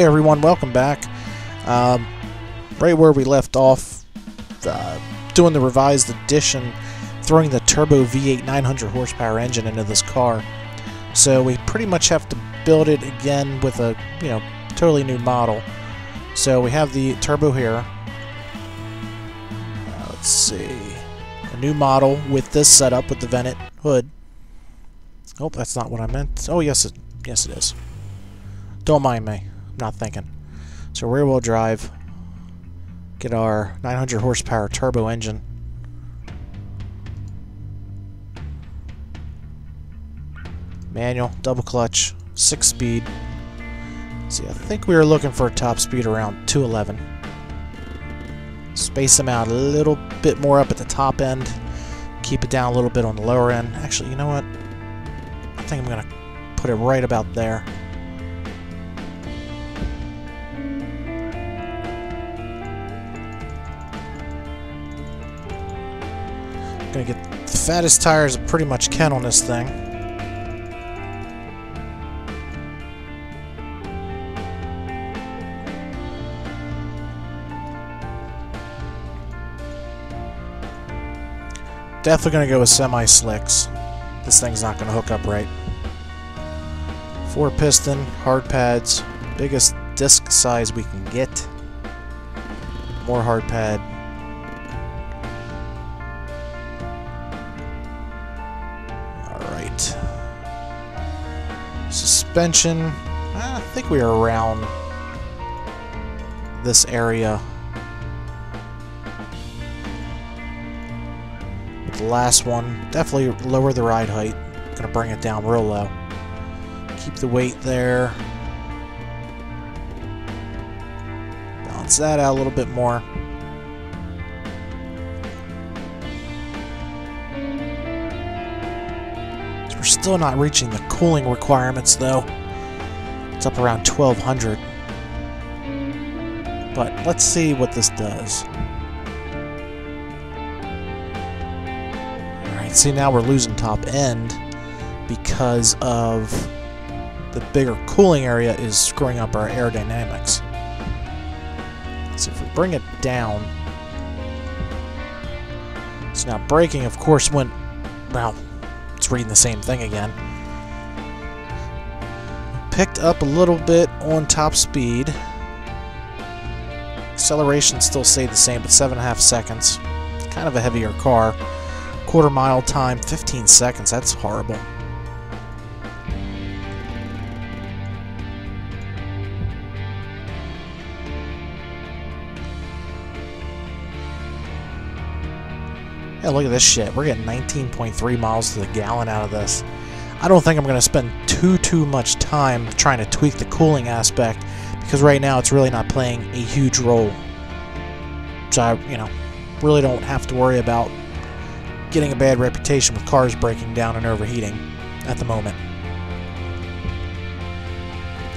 everyone, welcome back. Right where we left off, doing the revised edition, throwing the turbo V8 900 horsepower engine into this car. So we pretty much have to build it again with a, totally new model. So we have the turbo here. Let's see, a new model with this setup with the vented hood. Oh, that's not what I meant. Oh, yes it is. Don't mind me. I'm not thinking. So rear wheel drive. Get our 900 horsepower turbo engine. Manual, double clutch, 6-speed. See, I think we were looking for a top speed around 211. Space them out a little bit more up at the top end. Keep it down a little bit on the lower end. Actually, you know what? I think I'm going to put it right about there. Gonna get the fattest tires I pretty much can on this thing. Definitely gonna go with semi-slicks. This thing's not gonna hook up right. 4-piston, hard pads, biggest disc size we can get. More hard pad. Alright. Suspension. I think we are around this area. The last one, definitely lower the ride height. Gonna bring it down real low. Keep the weight there. Balance that out a little bit more. So we're still not reaching the cooling requirements though. It's up around 1200. But let's see what this does. See, now we're losing top end because of the bigger cooling area is screwing up our aerodynamics. So if we bring it down, so now braking, of course, went, well, it's reading the same thing again. Picked up a little bit on top speed. Acceleration still stayed the same, but 7.5 seconds. Kind of a heavier car. Quarter mile time, 15 seconds. That's horrible. Yeah, look at this shit. We're getting 19.3 miles to the gallon out of this. I don't think I'm going to spend too much time trying to tweak the cooling aspect, because right now it's really not playing a huge role. So I, really don't have to worry about getting a bad reputation with cars breaking down and overheating at the moment.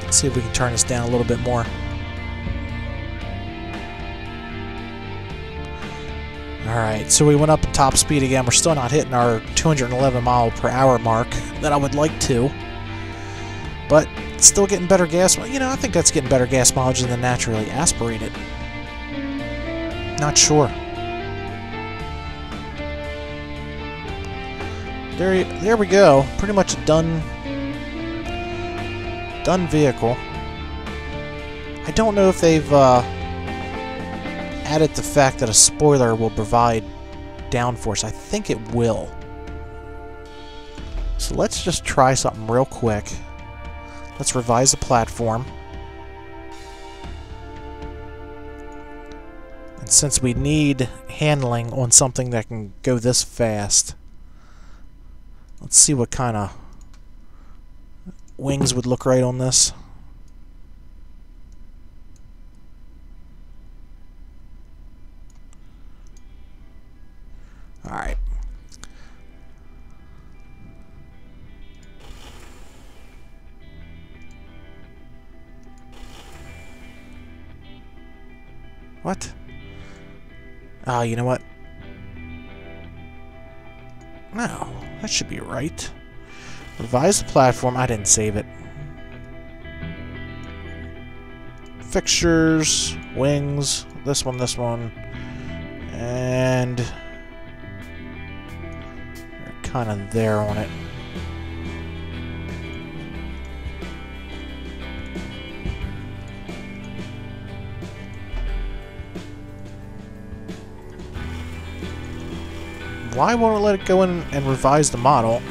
Let's see if we can turn this down a little bit more. Alright, so we went up to top speed again. We're still not hitting our 211 mile per hour mark that I would like to. But still getting better gas. I think that's getting better gas mileage than the naturally aspirated. Not sure. There we go. Pretty much a done vehicle. I don't know if they've added the fact that a spoiler will provide downforce. I think it will. So let's just try something real quick. Let's revise the platform. And since we need handling on something that can go this fast, let's see what kind of wings would look right on this. Alright. What? Oh, you know what? No, that should be right. Revise the platform. I didn't save it. fixtures, wings, this one, and we're kind of there on it. Why won't it let it go in and revise the model?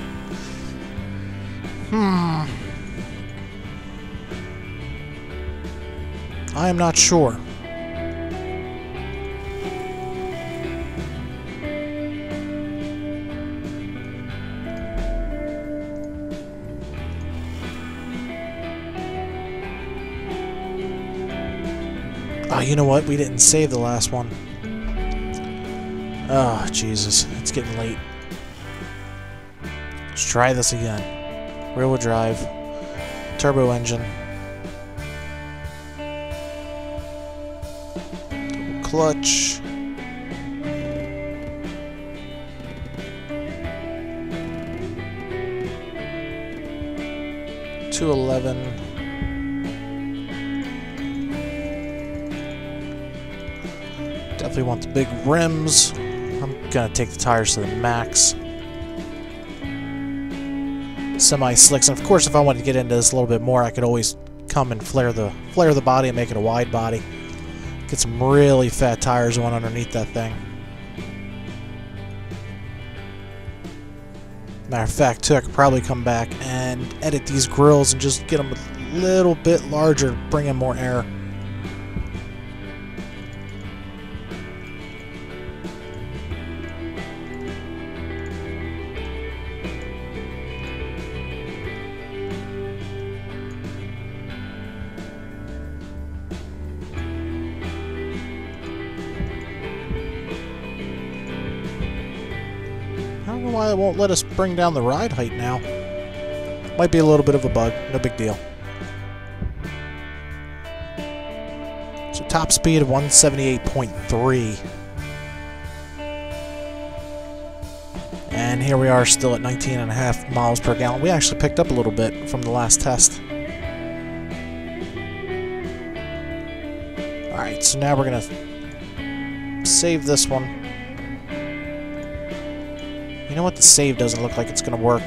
I am not sure. Oh, you know what? We didn't save the last one. Oh, Jesus. It's getting late. Let's try this again. Rear-wheel drive. Turbo engine. Double clutch. .211. Definitely want the big rims. I'm gonna take the tires to the max. Semi-slicks, and of course if I wanted to get into this a little bit more, I could always come and flare the body and make it a wide body. Get some really fat tires on underneath that thing. Matter of fact, too, I could probably come back and edit these grills and just get them a little bit larger, bring in more air. I don't know why it won't let us bring down the ride height now. Might be a little bit of a bug, no big deal. So top speed of 178.3. And here we are still at 19.5 miles per gallon. We actually picked up a little bit from the last test. Alright, so now we're going to save this one. You know what? The save doesn't look like it's going to work.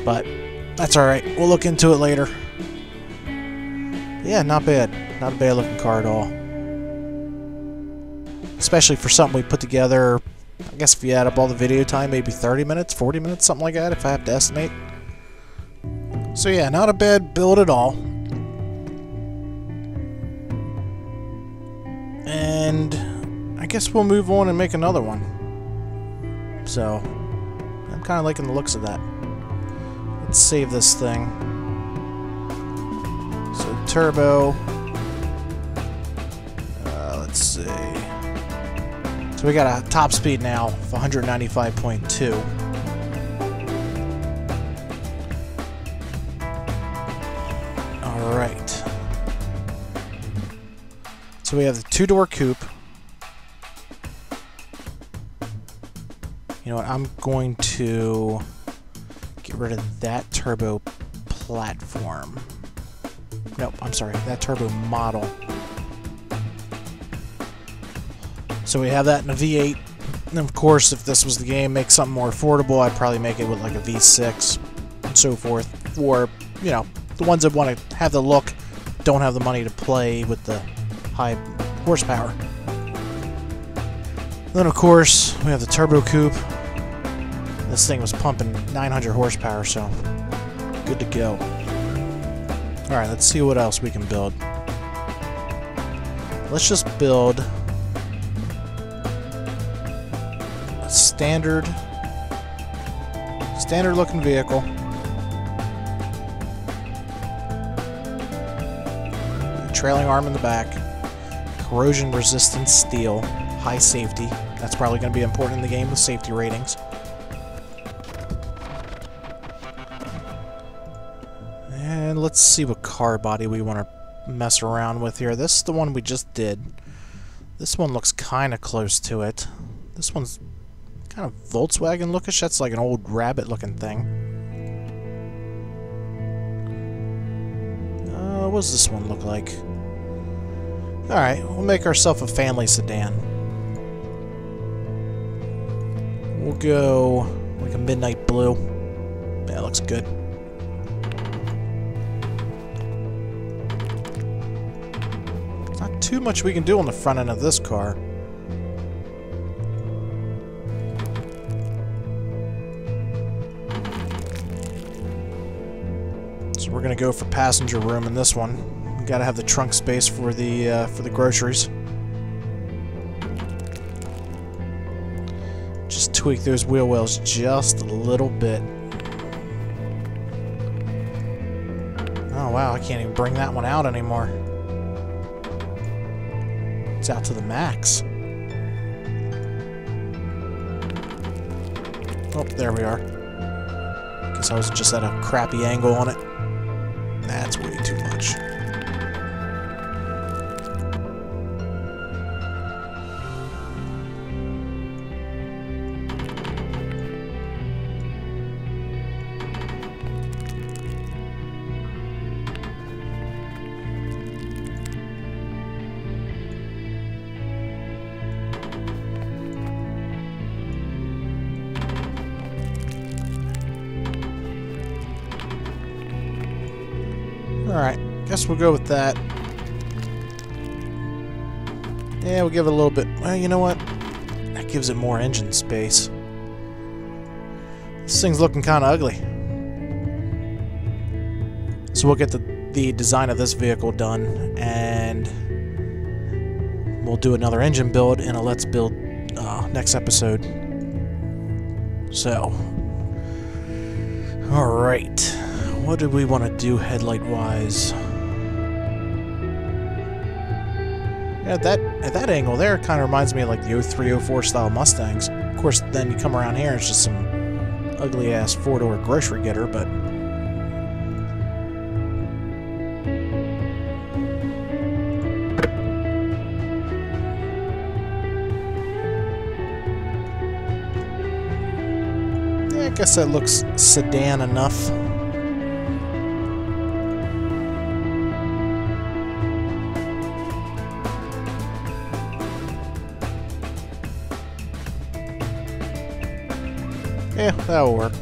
But that's alright. We'll look into it later. Yeah, not bad. Not a bad looking car at all. Especially for something we put together, I guess if you add up all the video time, maybe 30 minutes, 40 minutes, something like that, if I have to estimate. So yeah, not a bad build at all. And I guess we'll move on and make another one. So, I'm kind of liking the looks of that. Let's save this thing. So, turbo. Let's see. So, we got a top speed now of 195.2. Alright. So, we have the two-door coupe. You know what, I'm going to get rid of that turbo platform. Nope, I'm sorry, that turbo model. So we have that in a V8. And of course, if this was the game, make something more affordable, I'd probably make it with like a V6 and so forth. Or, you know, the ones that want to have the look, don't have the money to play with the high horsepower. Then, of course, we have the turbo coupe. This thing was pumping 900 horsepower, so good to go. Alright, let's see what else we can build. Let's just build a standard looking vehicle. Trailing arm in the back. Corrosion resistant steel. High safety. That's probably going to be important in the game with safety ratings. And let's see what car body we want to mess around with here. This is the one we just did. This one looks kind of close to it. This one's kind of Volkswagen lookish. That's like an old rabbit looking thing. What does this one look like? Alright, we'll make ourselves a family sedan. We'll go like a midnight blue. Yeah, looks good. Not too much we can do on the front end of this car. So we're gonna go for passenger room in this one. We gotta have the trunk space for the groceries. Just tweak those wheel wells just a little bit. Oh wow, I can't even bring that one out anymore. It's out to the max. Oh, there we are. Guess I was just at a crappy angle on it. That's way too much. Alright, guess we'll go with that. Yeah, we'll give it a little bit. Well, you know what? That gives it more engine space. This thing's looking kind of ugly. So we'll get the design of this vehicle done, and we'll do another engine build in a Let's Build next episode. So, alright. What did we want to do headlight-wise? Yeah, at that angle there, it kind of reminds me of like the 03, 04 style Mustangs. Of course, then you come around here, it's just some ugly-ass four-door grocery getter, but... yeah, I guess that looks sedan enough. Yeah, that'll work.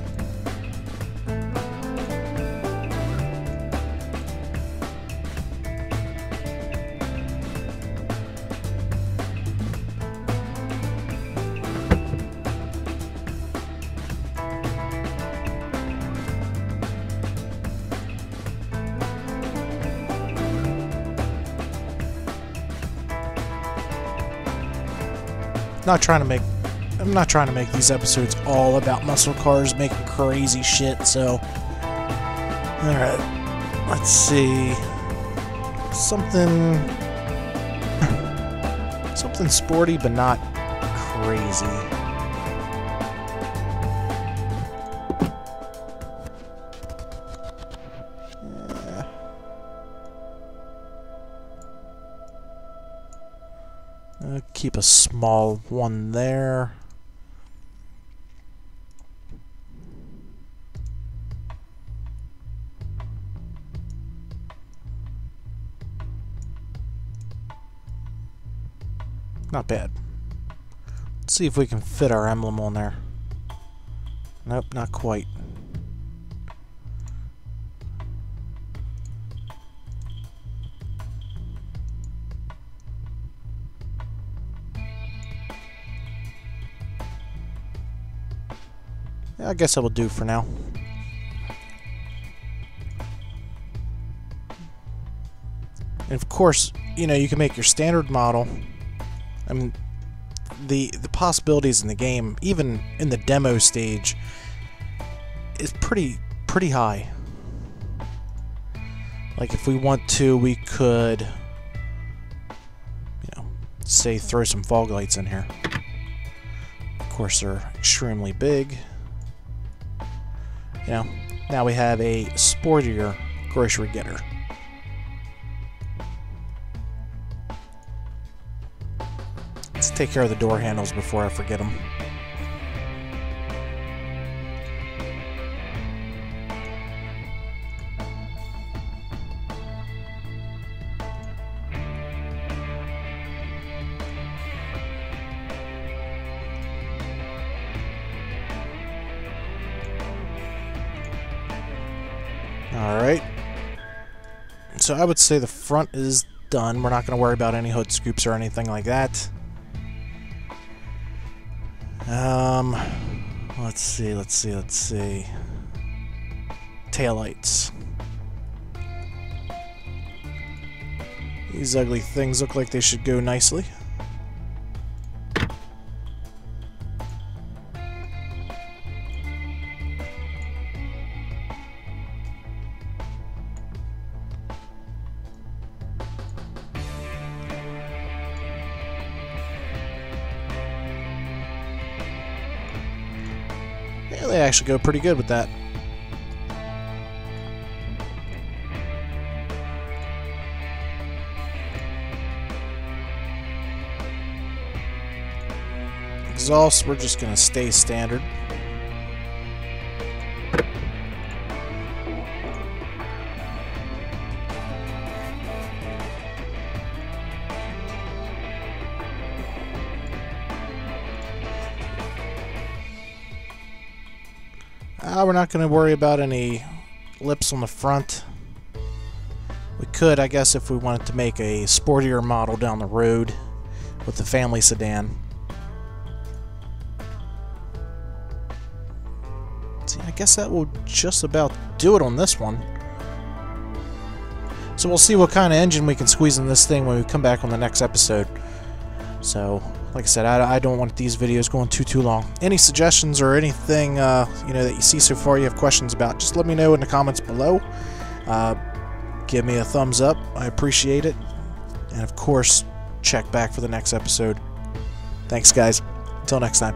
I'm not trying to make these episodes all about muscle cars making crazy shit, so... Alright, let's see... Something sporty, but not crazy. Yeah. Keep a small one there. Not bad. Let's see if we can fit our emblem on there. Nope, not quite. Yeah, I guess that will do for now. And of course, you know, you can make your standard model. I mean, the possibilities in the game, even in the demo stage, is pretty high. Like, if we want to, we could, you know, say throw some fog lights in here. Of course, they're extremely big. You know, now we have a sportier grocery getter. Let's take care of the door handles before I forget them. Alright. So I would say the front is done. We're not going to worry about any hood scoops or anything like that. Let's see. Taillights. These ugly things look like they should go nicely. Yeah, they actually go pretty good with that. Exhaust, we're just going to stay standard. We're not going to worry about any lips on the front. We could, I guess, if we wanted to make a sportier model down the road with the family sedan. See, I guess that will just about do it on this one. So we'll see what kind of engine we can squeeze in this thing when we come back on the next episode. So, like I said, I don't want these videos going too long. Any suggestions or anything that you see so far you have questions about, just let me know in the comments below. Give me a thumbs up. I appreciate it. And of course, check back for the next episode. Thanks, guys. Until next time.